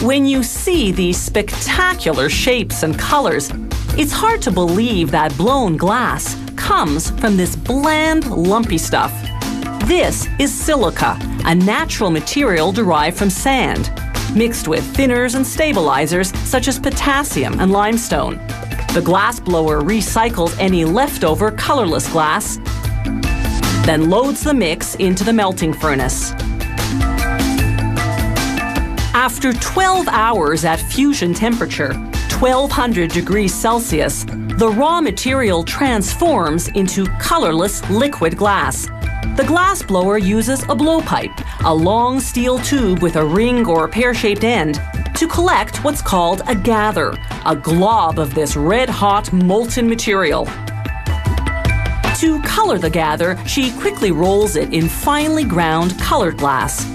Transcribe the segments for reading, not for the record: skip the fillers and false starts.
When you see these spectacular shapes and colors, it's hard to believe that blown glass comes from this bland, lumpy stuff. This is silica, a natural material derived from sand, mixed with thinners and stabilizers such as potassium and limestone. The glass blower recycles any leftover colorless glass, then loads the mix into the melting furnace. After 12 hours at fusion temperature, 1200 degrees Celsius, the raw material transforms into colorless liquid glass. The glass blower uses a blowpipe, a long steel tube with a ring or pear-shaped end, to collect what's called a gather, a glob of this red-hot molten material. To color the gather, she quickly rolls it in finely ground colored glass.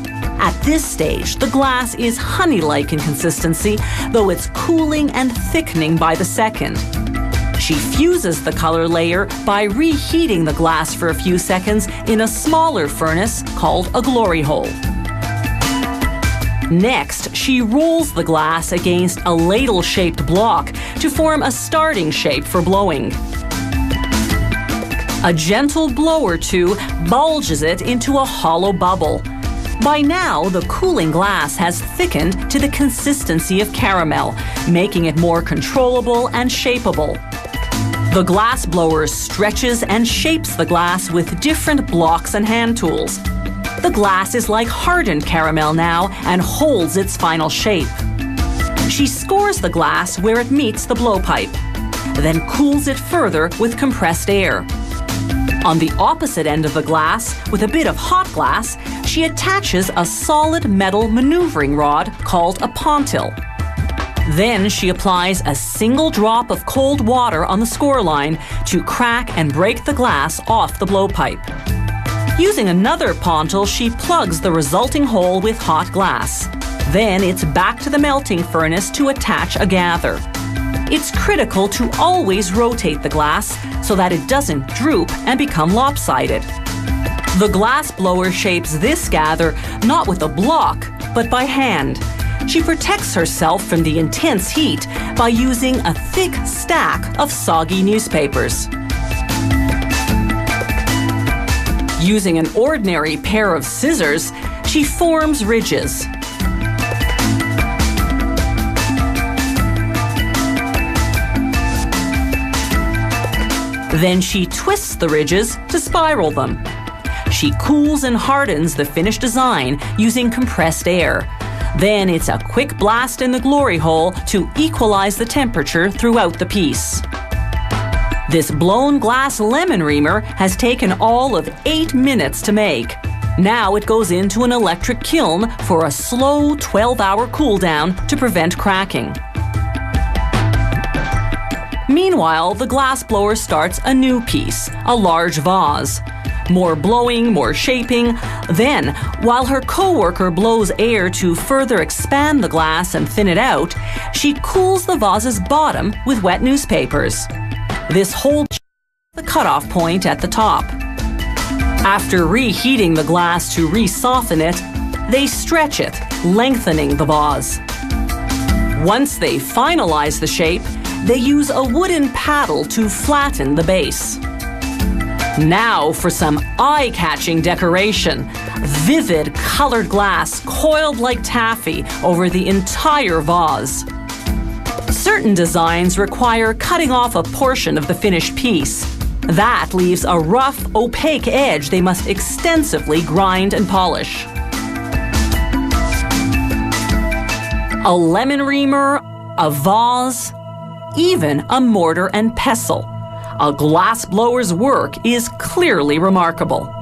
At this stage, the glass is honey-like in consistency, though it's cooling and thickening by the second. She fuses the color layer by reheating the glass for a few seconds in a smaller furnace called a glory hole. Next, she rolls the glass against a ladle-shaped block to form a starting shape for blowing. A gentle blow or two bulges it into a hollow bubble. By now, the cooling glass has thickened to the consistency of caramel, making it more controllable and shapeable. The glass blower stretches and shapes the glass with different blocks and hand tools. The glass is like hardened caramel now and holds its final shape. She scores the glass where it meets the blowpipe, then cools it further with compressed air. On the opposite end of the glass, with a bit of hot glass, she attaches a solid metal maneuvering rod called a pontil. Then she applies a single drop of cold water on the score line to crack and break the glass off the blowpipe. Using another pontil, she plugs the resulting hole with hot glass. Then it's back to the melting furnace to attach a gather. It's critical to always rotate the glass so that it doesn't droop and become lopsided. The glass blower shapes this gather not with a block, but by hand. She protects herself from the intense heat by using a thick stack of soggy newspapers. Using an ordinary pair of scissors, she forms ridges. Then she twists the ridges to spiral them. She cools and hardens the finished design using compressed air. Then it's a quick blast in the glory hole to equalize the temperature throughout the piece. This blown glass lemon reamer has taken all of 8 minutes to make. Now it goes into an electric kiln for a slow 12-hour cool down to prevent cracking. Meanwhile, the glass blower starts a new piece, a large vase. More blowing, more shaping. Then, while her co-worker blows air to further expand the glass and thin it out, she cools the vase's bottom with wet newspapers. This holds the cutoff point at the top. After reheating the glass to re-soften it, they stretch it, lengthening the vase. Once they finalize the shape, they use a wooden paddle to flatten the base. Now for some eye-catching decoration. Vivid colored glass coiled like taffy over the entire vase. Certain designs require cutting off a portion of the finished piece. That leaves a rough, opaque edge they must extensively grind and polish. A lemon reamer, a vase, even a mortar and pestle. A glass blower's work is clearly remarkable.